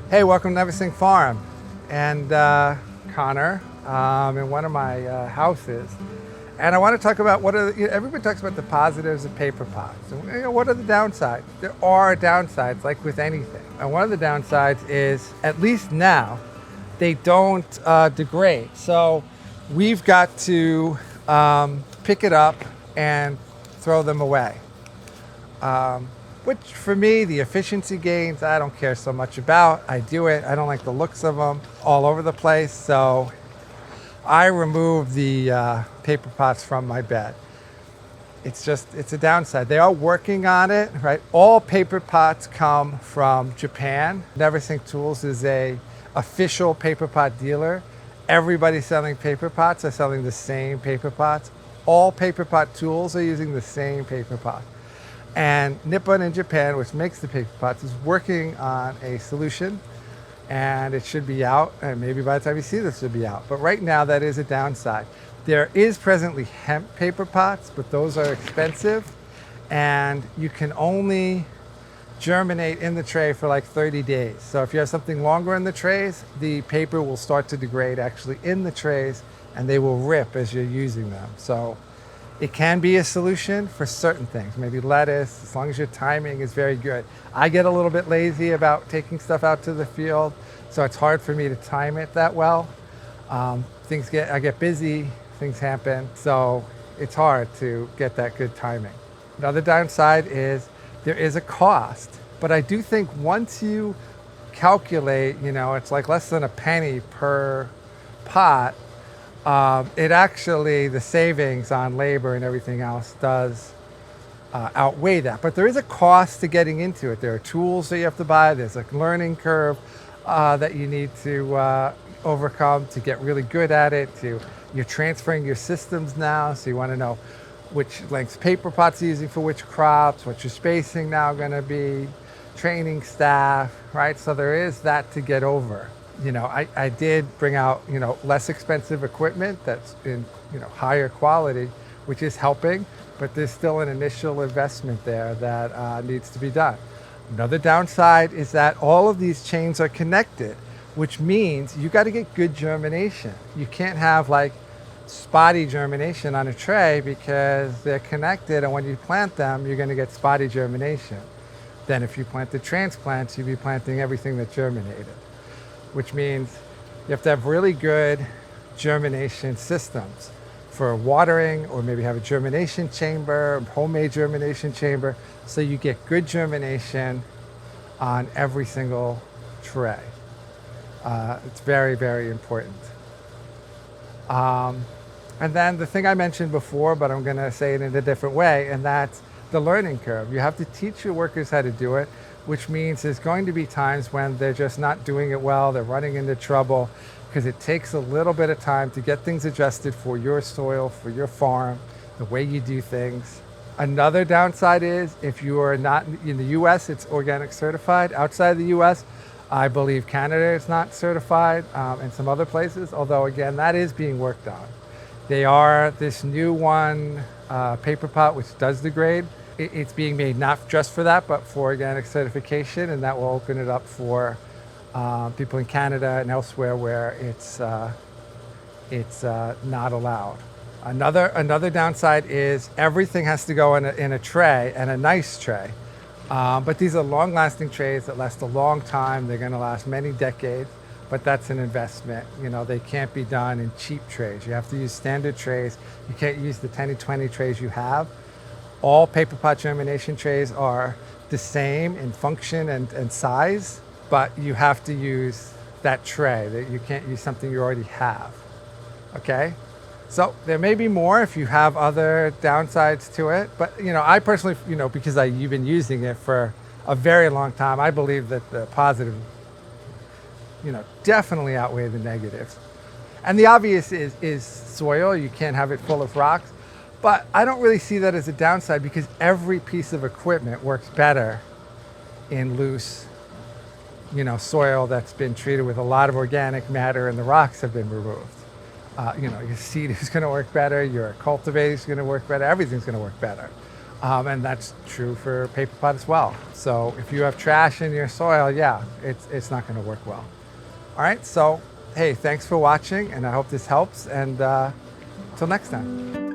Hey, welcome to Neversink Farm. And Connor, in one of my houses. And I want to talk about everybody talks about the positives of paper pots. And, what are the downsides? There are downsides, like with anything. And one of the downsides is, at least now, they don't degrade. So we've got to pick it up and throw them away. Which for me, the efficiency gains, I don't care so much about. I do it. I don't like the looks of them all over the place. So I remove the paper pots from my bed. It's a downside. They are working on it, right? All paper pots come from Japan. Neversink Tools is a official paper pot dealer. Everybody selling paper pots are selling the same paper pots. All paper pot tools are using the same paper pot. And Nippon in Japan, which makes the paper pots, is working on a solution, and it should be out, and maybe by the time you see this, it should be out. But right now, that is a downside. There is presently hemp paper pots, but those are expensive, and you can only germinate in the tray for like 30 days. So if you have something longer in the trays, the paper will start to degrade actually in the trays, and they will rip as you're using them. So it can be a solution for certain things, maybe lettuce, as long as your timing is very good. I get a little bit lazy about taking stuff out to the field, so it's hard for me to time it that well. I get busy, things happen, so it's hard to get that good timing. Another downside is there is a cost, but I do think once you calculate, it's like less than a penny per pot. It actually, the savings on labor and everything else does outweigh that. But there is a cost to getting into it. There are tools that you have to buy. There's a learning curve that you need to overcome to get really good at it. You're transferring your systems now, so you want to know which lengths paper pots you're using for which crops, what's your spacing now going to be, training staff, right? So there is that to get over. I did bring out, less expensive equipment that's in, higher quality, which is helping, but there's still an initial investment there that needs to be done. Another downside is that all of these chains are connected, which means you got to get good germination. You can't have like spotty germination on a tray because they're connected, and when you plant them, you're going to get spotty germination. Then if you planted transplants, you'd be planting everything that germinated, which means you have to have really good germination systems for watering, or maybe have a germination chamber, homemade germination chamber, so you get good germination on every single tray. It's very, very important. And then the thing I mentioned before, but I'm going to say it in a different way, and that's the learning curve. You have to teach your workers how to do it, which means there's going to be times when they're just not doing it well, they're running into trouble, because it takes a little bit of time to get things adjusted for your soil, for your farm, the way you do things. Another downside is if you are not in the US, it's organic certified. Outside the US, I believe Canada is not certified, and some other places, although again, that is being worked on. They are this new one, paper pot, which does degrade. It's being made not just for that, but for organic certification, and that will open it up for people in Canada and elsewhere where it's not allowed. Another downside is everything has to go in a tray, and a nice tray. But these are long-lasting trays that last a long time. They're going to last many decades, but that's an investment. They can't be done in cheap trays. You have to use standard trays. You can't use the 10 to 20 trays you have. All paper pot germination trays are the same in function and size, but you have to use that tray. That you can't use something you already have. Okay? So there may be more if you have other downsides to it, but I personally, because you've been using it for a very long time, I believe that the positive, definitely outweigh the negatives. And the obvious is soil. You can't have it full of rocks. But I don't really see that as a downside, because every piece of equipment works better in loose, soil that's been treated with a lot of organic matter and the rocks have been removed. Your seed is going to work better, your cultivator is going to work better, everything's going to work better. And that's true for paper pot as well. So if you have trash in your soil, yeah, it's not going to work well. All right, so hey, thanks for watching, and I hope this helps, and till next time.